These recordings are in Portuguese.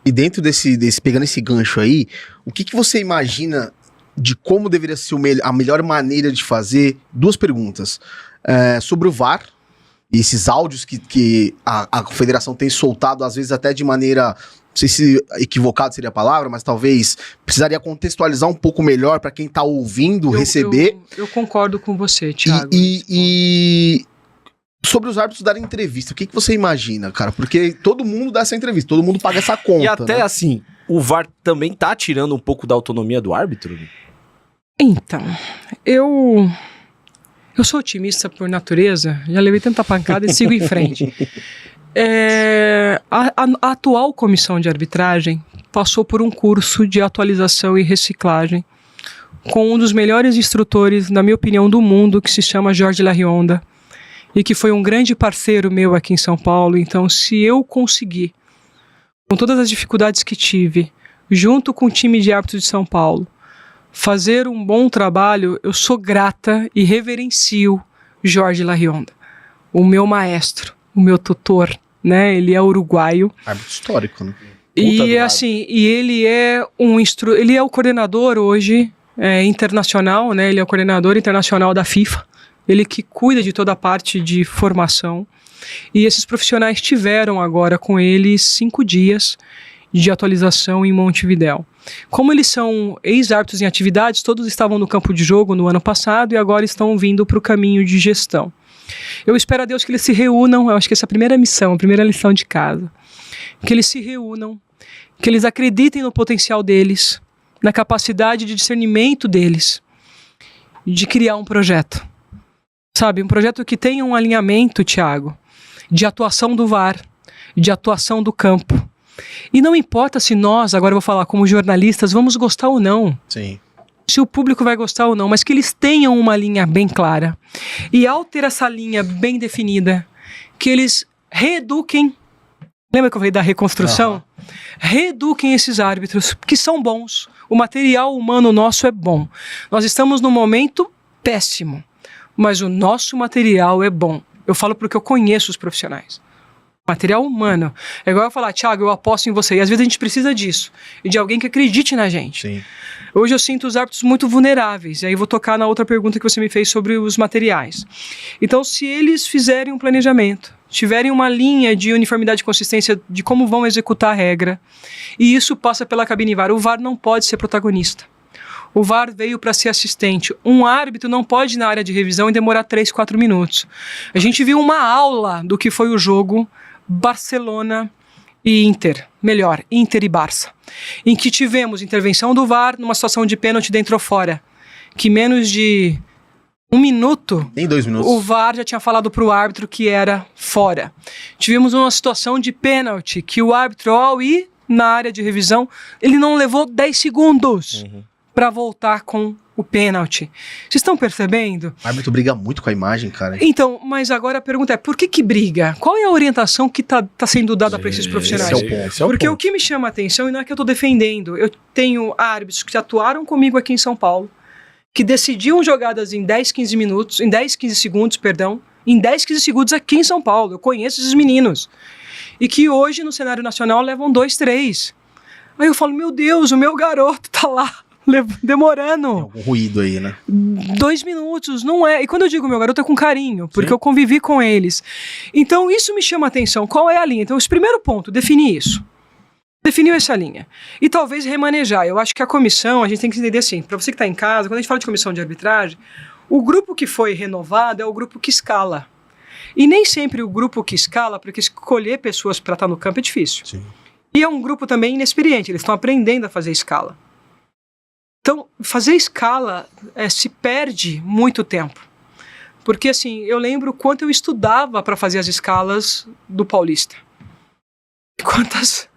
E dentro pegando esse gancho aí, o que você imagina de como deveria ser a melhor maneira de fazer? Duas perguntas. Sobre o VAR, e esses áudios que a federação tem soltado, às vezes até de maneira, não sei se equivocado seria a palavra, mas talvez precisaria contextualizar um pouco melhor para quem tá ouvindo, receber. Eu concordo com você, Thiago. E sobre os árbitros darem entrevista, o que você imagina, cara? Porque todo mundo dá essa entrevista, todo mundo paga essa conta. E até né? assim, o VAR também tá tirando um pouco da autonomia do árbitro? Então, eu sou otimista por natureza, já levei tanta pancada e sigo em frente. A atual comissão de arbitragem passou por um curso de atualização e reciclagem com um dos melhores instrutores, na minha opinião, do mundo, que se chama Jorge Larionda, e que foi um grande parceiro meu aqui em São Paulo. Então, se eu conseguir, com todas as dificuldades que tive, junto com o time de árbitros de São Paulo, fazer um bom trabalho, eu sou grata e reverencio Jorge Larionda, o meu maestro, o meu tutor, né? Ele é uruguaio. Árbitro histórico, né? E assim, ele é ele é o coordenador hoje internacional, né? Ele é o coordenador internacional da FIFA. Ele que cuida de toda a parte de formação. E esses profissionais tiveram agora com ele 5 dias de atualização em Montevidéu. Como eles são ex-árbitros em atividades, todos estavam no campo de jogo no ano passado e agora estão vindo para o caminho de gestão. Eu espero a Deus que eles se reúnam, eu acho que essa é a primeira missão, a primeira lição de casa. Que eles se reúnam, que eles acreditem no potencial deles, na capacidade de discernimento deles, de criar um projeto. Sabe, um projeto que tenha um alinhamento, Thiago, de atuação do VAR, de atuação do campo. E não importa se nós, agora eu vou falar como jornalistas, vamos gostar ou não. Sim. Se o público vai gostar ou não, mas que eles tenham uma linha bem clara. E ao ter essa linha bem definida, que eles reeduquem, lembra que eu falei da reconstrução? Uhum. Reeduquem esses árbitros, que são bons. O material humano nosso é bom. Nós estamos num momento péssimo, mas o nosso material é bom. Eu falo porque eu conheço os profissionais. Material humano. É igual eu falar, Thiago, eu aposto em você. E às vezes a gente precisa disso. E de alguém que acredite na gente. Sim. Hoje eu sinto os árbitros muito vulneráveis. E aí vou tocar na outra pergunta que você me fez sobre os materiais. Então, se eles fizerem um planejamento, tiverem uma linha de uniformidade e consistência de como vão executar a regra, e isso passa pela cabine VAR. O VAR não pode ser protagonista. O VAR veio para ser assistente. Um árbitro não pode ir na área de revisão e demorar 3, 4 minutos. A gente viu uma aula do que foi o jogo Barcelona e Inter, melhor, Inter e Barça, em que tivemos intervenção do VAR numa situação de pênalti dentro ou fora, que menos de 1 minuto, nem 2 minutos, o VAR já tinha falado para o árbitro que era fora. Tivemos uma situação de pênalti, que o árbitro, ao ir na área de revisão, ele não levou 10 segundos para voltar com o pênalti. Vocês estão percebendo? O árbitro briga muito com a imagem, cara. Então, mas agora a pergunta é, por que briga? Qual é a orientação que tá sendo dada para esses profissionais? Esse é o Porque ponto. o que me chama a atenção, e não é que eu estou defendendo, eu tenho árbitros que atuaram comigo aqui em São Paulo, que decidiam jogadas em 10, 15 minutos, em 10, 15 segundos, perdão, em 10, 15 segundos aqui em São Paulo. Eu conheço esses meninos. E que hoje, no cenário nacional, levam 2, 3. Aí eu falo, meu Deus, o meu garoto tá lá, demorando. Tem algum ruído aí, né? 2 minutos, não é. E quando eu digo meu garoto é com carinho, porque Sim. eu convivi com eles. Então isso me chama a atenção. Qual é a linha? Então esse primeiro ponto, definir isso. Definiu essa linha. E talvez remanejar. Eu acho que a comissão, a gente tem que entender assim, para você que está em casa, quando a gente fala de comissão de arbitragem, o grupo que foi renovado é o grupo que escala. E nem sempre o grupo que escala, porque escolher pessoas para estar no campo é difícil. Sim. E é um grupo também inexperiente, eles estão aprendendo a fazer escala. Então, fazer escala se perde muito tempo. Porque, assim, eu lembro quanto eu estudava para fazer as escalas do Paulista. Quantas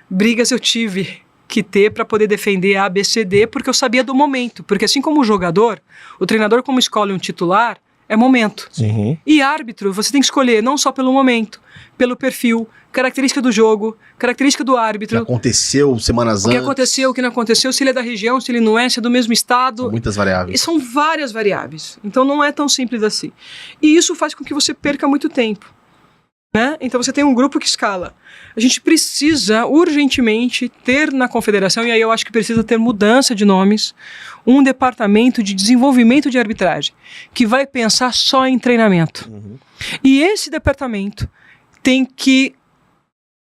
brigas eu tive que ter para poder defender a ABCD, porque eu sabia do momento. Porque assim como o jogador, o treinador como escolhe um titular, é momento. Uhum. E árbitro, você tem que escolher não só pelo momento, pelo perfil, característica do jogo, característica do árbitro. O que aconteceu semanas O que antes. aconteceu, o que não aconteceu, se ele é da região, se ele não é, se é do mesmo estado. São muitas variáveis. E são várias variáveis. Então não é tão simples assim. E isso faz com que você perca muito tempo. Né? Então você tem um grupo que escala. A gente precisa urgentemente ter na confederação, e aí eu acho que precisa ter mudança de nomes, um departamento de desenvolvimento de arbitragem, que vai pensar só em treinamento. E esse departamento tem que,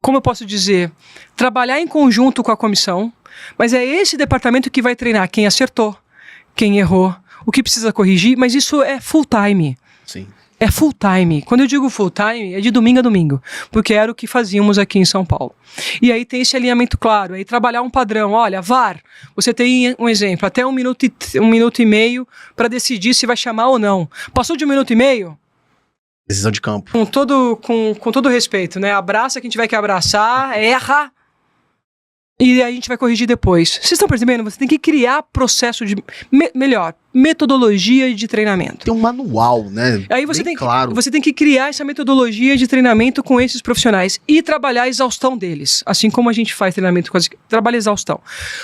como eu posso dizer, trabalhar em conjunto com a comissão, mas é esse departamento que vai treinar quem acertou, quem errou, o que precisa corrigir, mas isso é full time. Sim. É full time. Quando eu digo full time, é de domingo a domingo, porque era o que fazíamos aqui em São Paulo. E aí tem esse alinhamento claro, aí trabalhar um padrão. Olha, VAR, você tem um exemplo, até 1 minuto e meio para decidir se vai chamar ou não. Passou de 1 minuto e meio? Decisão de campo. Com todo respeito, né? Abraça quem tiver que abraçar, erra, e a gente vai corrigir depois. Vocês estão percebendo? Você tem que criar processo de... melhor, metodologia de treinamento. Tem um manual, né? Aí você claro. Você tem que criar essa metodologia de treinamento com esses profissionais e trabalhar a exaustão deles. Assim como a gente faz treinamento com trabalha a exaustão.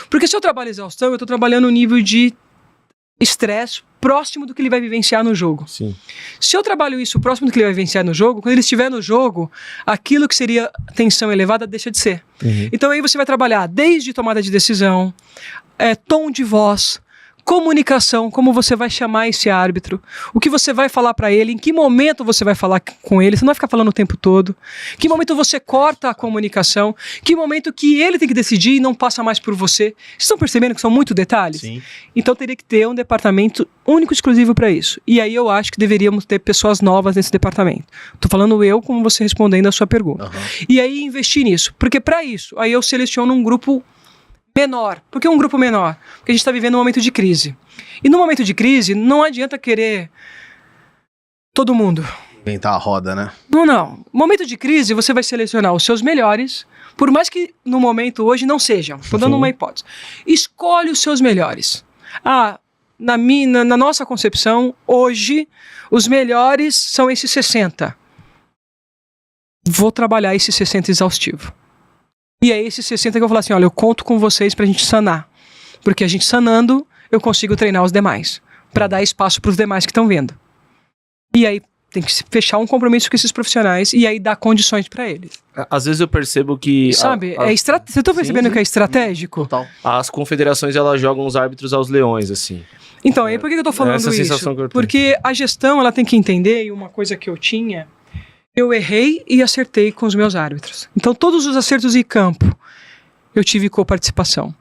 Porque se eu trabalho a exaustão, eu estou trabalhando o nível de estresse próximo do que ele vai vivenciar no jogo. Sim. Se eu trabalho isso próximo do que ele vai vivenciar no jogo, quando ele estiver no jogo, aquilo que seria tensão elevada deixa de ser. Então aí você vai trabalhar desde tomada de decisão, tom de voz, comunicação, como você vai chamar esse árbitro, o que você vai falar para ele, em que momento você vai falar com ele, você não vai ficar falando o tempo todo, que momento você corta a comunicação, que momento que ele tem que decidir e não passa mais por você. Vocês estão percebendo que são muito detalhes? Sim. Então teria que ter um departamento único, exclusivo para isso. E aí eu acho que deveríamos ter pessoas novas nesse departamento. Tô falando eu, como você respondendo a sua pergunta. E aí investir nisso, porque para isso, aí eu seleciono um grupo menor. Por que um grupo menor? Porque a gente está vivendo um momento de crise. E no momento de crise, não adianta querer todo mundo. Inventar a roda, né? Não. Momento de crise, você vai selecionar os seus melhores, por mais que no momento hoje não sejam. Estou dando uma hipótese. Escolhe os seus melhores. Na nossa concepção, hoje, os melhores são esses 60. Vou trabalhar esse 60 exaustivo. E aí esses 60 que eu vou falar assim, olha, eu conto com vocês pra gente sanar. Porque a gente sanando, eu consigo treinar os demais. Pra dar espaço pros demais que estão vendo. E aí tem que fechar um compromisso com esses profissionais e aí dar condições pra eles. Às vezes eu percebo que... Sabe, vocês estão percebendo que é estratégico? Total. As confederações, elas jogam os árbitros aos leões, assim. Então, aí por que eu tô falando essa sensação isso? que eu tenho. Porque a gestão, ela tem que entender, e uma coisa que eu tinha... Eu errei e acertei com os meus árbitros. Então, todos os acertos em campo, eu tive coparticipação.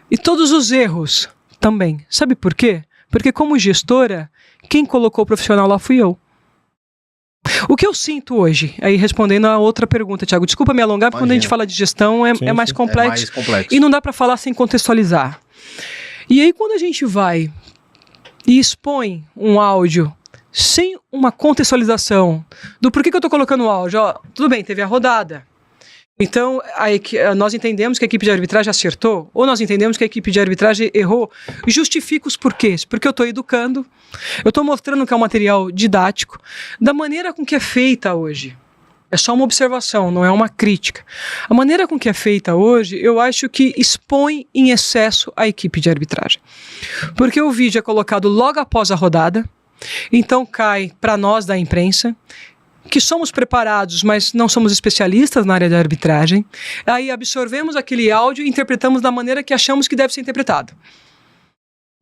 E todos os erros também. Sabe por quê? Porque como gestora, quem colocou o profissional lá fui eu. O que eu sinto hoje, aí respondendo a outra pergunta, Thiago, desculpa me alongar, porque quando a gente fala de gestão é mais complexo. É mais complexo. E não dá para falar sem contextualizar. E aí, quando a gente vai e expõe um áudio sem uma contextualização do porquê que eu tô colocando o áudio. Tudo bem, teve a rodada. Então, nós entendemos que a equipe de arbitragem acertou, ou nós entendemos que a equipe de arbitragem errou. Justifica os porquês. Porque eu estou educando, eu estou mostrando que é um material didático, da maneira com que é feita hoje. É só uma observação, não é uma crítica. A maneira com que é feita hoje, eu acho que expõe em excesso a equipe de arbitragem. Porque o vídeo é colocado logo após a rodada, então cai para nós da imprensa, que somos preparados, mas não somos especialistas na área de arbitragem. Aí absorvemos aquele áudio e interpretamos da maneira que achamos que deve ser interpretado.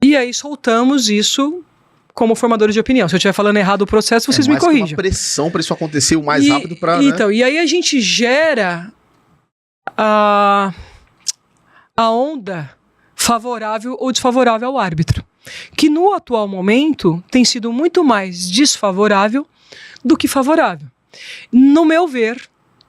E aí soltamos isso como formadores de opinião. Se eu estiver falando errado o processo, vocês me corrijam. Uma pressão para isso acontecer o mais rápido para... Então, e aí a gente gera a onda favorável ou desfavorável ao árbitro, que no atual momento tem sido muito mais desfavorável do que favorável. No meu ver,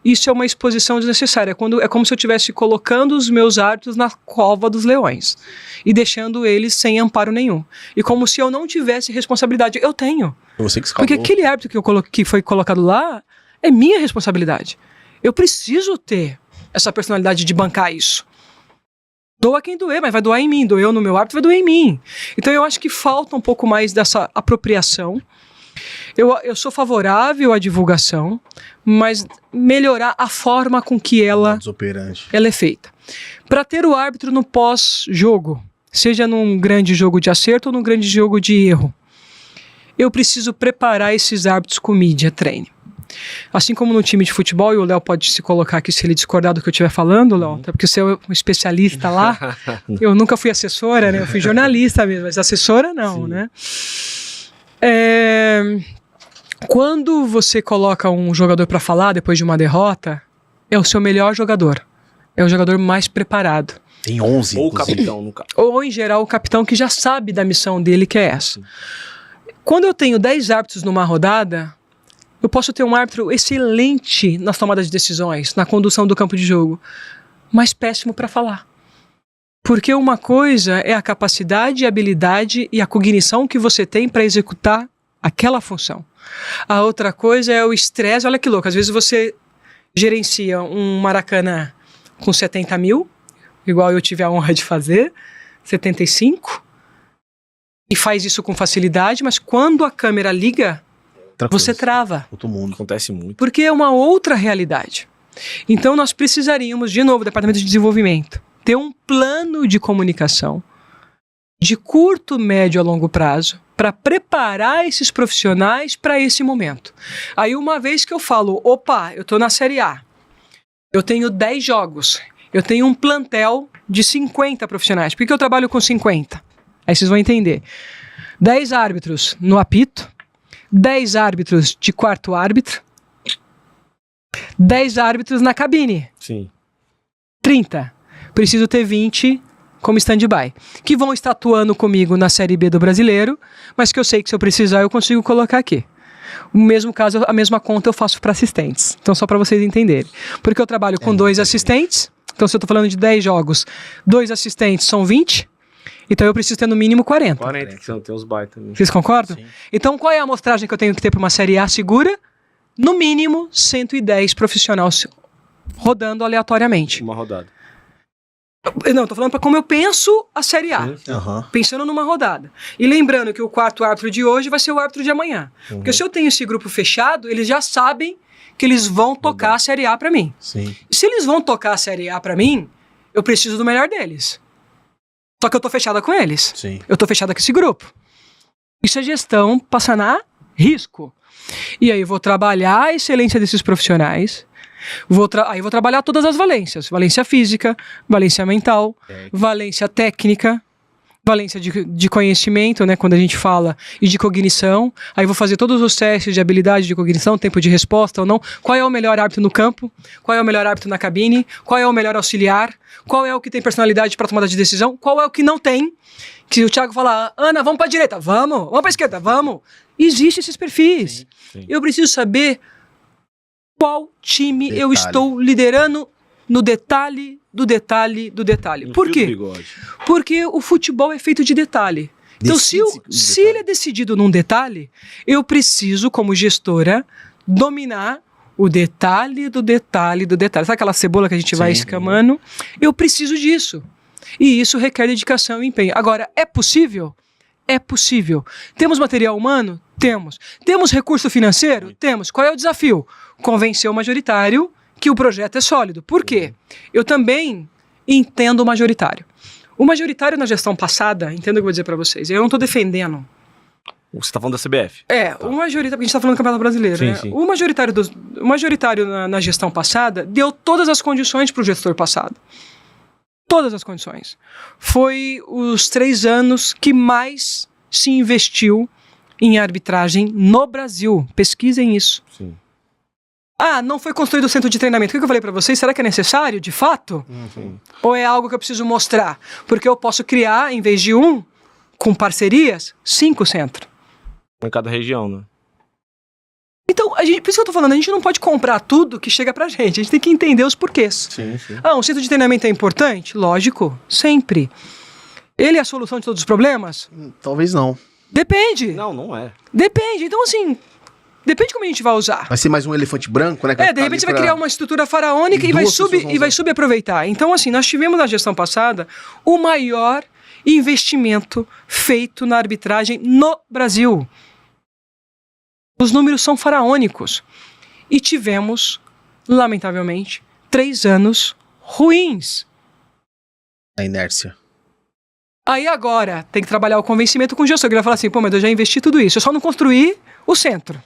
isso é uma exposição desnecessária. É como se eu estivesse colocando os meus árbitros na cova dos leões e deixando eles sem amparo nenhum. E como se eu não tivesse responsabilidade. Eu tenho. Você que escalou. Porque aquele árbitro que foi colocado lá é minha responsabilidade. Eu preciso ter essa personalidade de bancar isso. Doa quem doer, mas vai doar em mim. Doeu no meu árbitro, vai doer em mim. Então eu acho que falta um pouco mais dessa apropriação. Eu sou favorável à divulgação, mas melhorar a forma com que ela é feita. Para ter o árbitro no pós-jogo, seja num grande jogo de acerto ou num grande jogo de erro, eu preciso preparar esses árbitros com media training. Assim como no time de futebol, e o Léo pode se colocar aqui se ele discordar do que eu estiver falando, Léo, até porque você é um especialista lá. Eu nunca fui assessora, né? Eu fui jornalista mesmo, mas assessora não, Sim. né? Quando você coloca um jogador para falar depois de uma derrota, é o seu melhor jogador. É o jogador mais preparado. Tem 11, Ou o inclusive. capitão, no caso. Ou, em geral, o capitão que já sabe da missão dele, que é essa. Quando eu tenho 10 árbitros numa rodada, eu posso ter um árbitro excelente nas tomadas de decisões, na condução do campo de jogo, mas péssimo para falar. Porque uma coisa é a capacidade, a habilidade e a cognição que você tem para executar aquela função. A outra coisa é o estresse. Olha que louco, às vezes você gerencia um Maracanã com 70 mil, igual eu tive a honra de fazer, 75, e faz isso com facilidade, mas quando a câmera liga, Outra você coisa. trava, Todo mundo. Acontece muito. porque é uma outra realidade. Então nós precisaríamos, de novo, Departamento de Desenvolvimento, ter um plano de comunicação de curto, médio a longo prazo para preparar esses profissionais para esse momento. Aí uma vez que eu falo, opa, eu estou na Série A, eu tenho 10 jogos, eu tenho um plantel de 50 profissionais. Por que eu trabalho com 50? Aí vocês vão entender. 10 árbitros no apito, 10 árbitros de quarto árbitro, 10 árbitros na cabine, Sim. 30. Preciso ter 20 como stand-by, que vão estar atuando comigo na Série B do Brasileiro, mas que eu sei que se eu precisar eu consigo colocar aqui. O mesmo caso, a mesma conta eu faço para assistentes. Então, só para vocês entenderem. Porque eu trabalho com 2 assistentes, então se eu estou falando de 10 jogos, 2 assistentes são 20, então eu preciso ter no mínimo 40. 40, que você não tem os baita também. Vocês concordam? Sim. Então, qual é a amostragem que eu tenho que ter para uma Série A segura? No mínimo, 110 profissionais rodando aleatoriamente. Uma rodada. Não, tô falando para como eu penso a Série A. Sim. Aham. Pensando numa rodada. E lembrando que o quarto árbitro de hoje vai ser o árbitro de amanhã. Porque se eu tenho esse grupo fechado, eles já sabem que eles vão tocar a Série A para mim. Sim. E se eles vão tocar a Série A para mim, eu preciso do melhor deles. Só que eu tô fechada com eles. Sim. Eu tô fechada com esse grupo. Isso é gestão passando a risco. E aí eu vou trabalhar a excelência desses profissionais. Aí vou trabalhar todas as valências. Valência física, valência mental, valência técnica, valência de conhecimento, né, quando a gente fala, e de cognição. Aí vou fazer todos os testes de habilidade de cognição, tempo de resposta ou não. Qual é o melhor árbitro no campo? Qual é o melhor árbitro na cabine? Qual é o melhor auxiliar? Qual é o que tem personalidade para tomada de decisão? Qual é o que não tem? Que o Thiago fala, Ana, vamos para a direita, vamos para a esquerda, vamos. Existem esses perfis. Sim. Eu preciso saber qual time eu Detalhe. estou liderando no detalhe do detalhe do detalhe. No Por fio quê? do bigode. Porque o futebol é feito de detalhe. Então, se Decide-se ele é decidido num detalhe, eu preciso, como gestora, dominar o detalhe do detalhe do detalhe. Sabe aquela cebola que a gente vai Sim. escamando? Eu preciso disso. E isso requer dedicação e empenho. Agora, é possível? É possível. Temos material humano? Temos. Temos recurso financeiro? Temos. Qual é o desafio? Convencer o majoritário que o projeto é sólido. Por quê? Eu também entendo o majoritário. O majoritário na gestão passada, entendo o que eu vou dizer para vocês, eu não estou defendendo. Você tá falando da CBF? O majoritário, porque a gente está falando do Campeonato Brasileiro, Sim, né? sim. O majoritário na gestão passada deu todas as condições para o gestor passado. Todas as condições. Foi os 3 anos que mais se investiu em arbitragem no Brasil. Pesquisem isso. Sim. Ah, não foi construído o centro de treinamento. O que eu falei para vocês? Será que é necessário, de fato? Sim. Ou é algo que eu preciso mostrar? Porque eu posso criar, em vez de com parcerias, 5 centros. Em cada região, né? Então, por isso que eu tô falando, a gente não pode comprar tudo que chega pra gente. A gente tem que entender os porquês. Sim, sim. Ah, um centro de treinamento é importante? Lógico, sempre. Ele é a solução de todos os problemas? Talvez não. Depende. Não, não é. Depende. Então, assim, depende como a gente vai usar. Vai ser mais um elefante branco, né? De repente você vai criar uma estrutura faraônica E e vai, duas pessoas vão e vai usar. subaproveitar. Então, assim, nós tivemos na gestão passada o maior investimento feito na arbitragem no Brasil. Os números são faraônicos. E tivemos, lamentavelmente, 3 anos ruins. A inércia. Aí agora tem que trabalhar o convencimento com o gestor. Ele vai falar assim, pô, mas eu já investi tudo isso, eu só não construí o centro.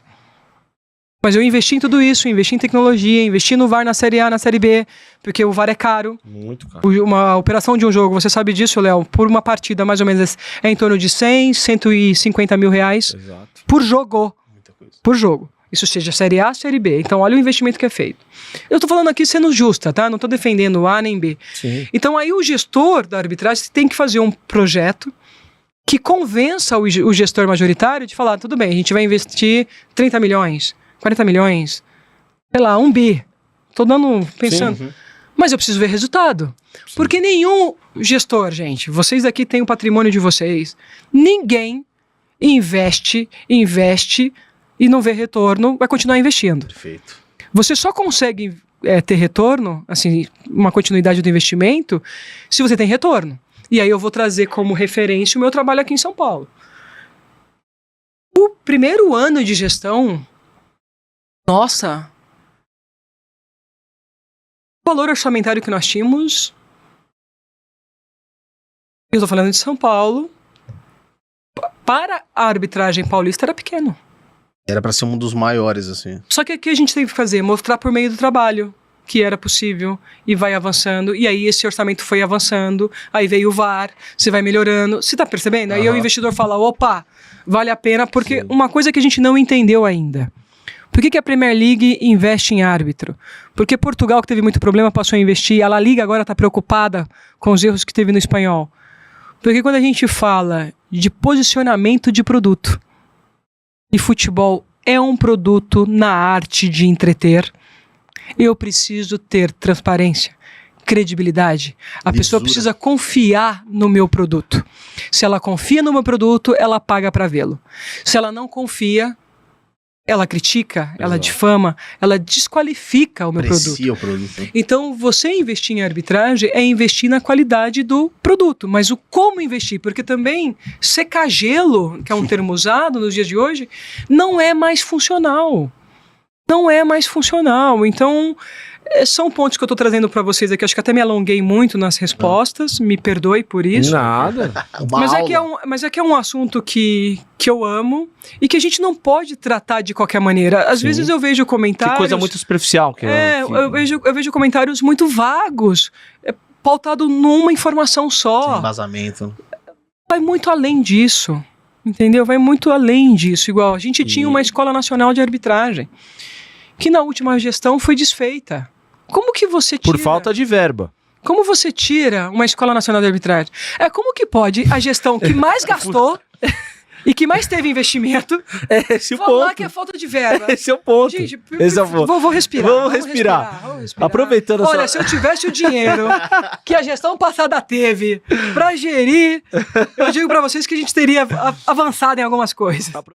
Mas eu investi em tudo isso, investi em tecnologia, investi no VAR na Série A, na Série B, porque o VAR é caro. Muito caro. Uma operação de um jogo, você sabe disso, Léo, por uma partida mais ou menos é em torno de 100, 150 mil reais Exato. por jogo. Muita coisa. Por jogo. Isso seja Série A, Série B. Então olha o investimento que é feito. Eu tô falando aqui sendo justa, tá? Não tô defendendo A nem B. Sim. Então aí o gestor da arbitragem tem que fazer um projeto que convença o gestor majoritário de falar, tudo bem, a gente vai investir 30 milhões, 40 milhões, sei lá, 1 bi. Tô pensando. Sim, uhum. Mas eu preciso ver resultado. Porque nenhum gestor, gente, vocês aqui têm o patrimônio de vocês, ninguém investe e não vê retorno, vai continuar investindo. Perfeito. Você só consegue ter retorno, assim, uma continuidade do investimento, se você tem retorno. E aí eu vou trazer como referência o meu trabalho aqui em São Paulo. O primeiro ano de gestão, nossa, o valor orçamentário que nós tínhamos, eu estou falando de São Paulo, para a arbitragem paulista era pequeno. Era pra ser um dos maiores, assim. Só que aqui a gente tem que fazer, mostrar por meio do trabalho que era possível e vai avançando. E aí esse orçamento foi avançando, aí veio o VAR, você vai melhorando. Você tá percebendo? Aí o investidor fala, opa, vale a pena, porque uma coisa que a gente não entendeu ainda. Por que a Premier League investe em árbitro? Porque Portugal, que teve muito problema, passou a investir. A La Liga agora está preocupada com os erros que teve no espanhol. Porque quando a gente fala de posicionamento de produto, e futebol é um produto na arte de entreter, eu preciso ter transparência, credibilidade. A pessoa precisa confiar no meu produto. Se ela confia no meu produto, ela paga para vê-lo. Se ela não confia, ela critica, ela difama, ela desqualifica o meu produto. O produto. Então, você investir em arbitragem é investir na qualidade do produto, mas o como investir, porque também secar gelo, que é um termo usado nos dias de hoje, não é mais funcional. Não é mais funcional. Então, são pontos que eu estou trazendo para vocês aqui. Acho que até me alonguei muito nas respostas. Me perdoe por isso. Nada. Mas é que é um assunto que eu amo e que a gente não pode tratar de qualquer maneira. Às vezes eu vejo comentários... Que coisa muito superficial. Eu vejo comentários muito vagos, pautado numa informação só. Sem embasamento. Vai muito além disso. Entendeu? Vai muito além disso. Igual, a gente tinha uma Escola Nacional de Arbitragem, que na última gestão foi desfeita. Como que você tira... Por falta de verba. Como você tira uma Escola Nacional de Arbitragem? Como que pode a gestão que mais gastou e que mais teve investimento Esse é o falar ponto. que é falta de verba? Esse é o ponto. Gente, Esse é o ponto. vou respirar. Vamos respirar. Aproveitando Olha, se eu tivesse o dinheiro que a gestão passada teve pra gerir, eu digo pra vocês que a gente teria avançado em algumas coisas.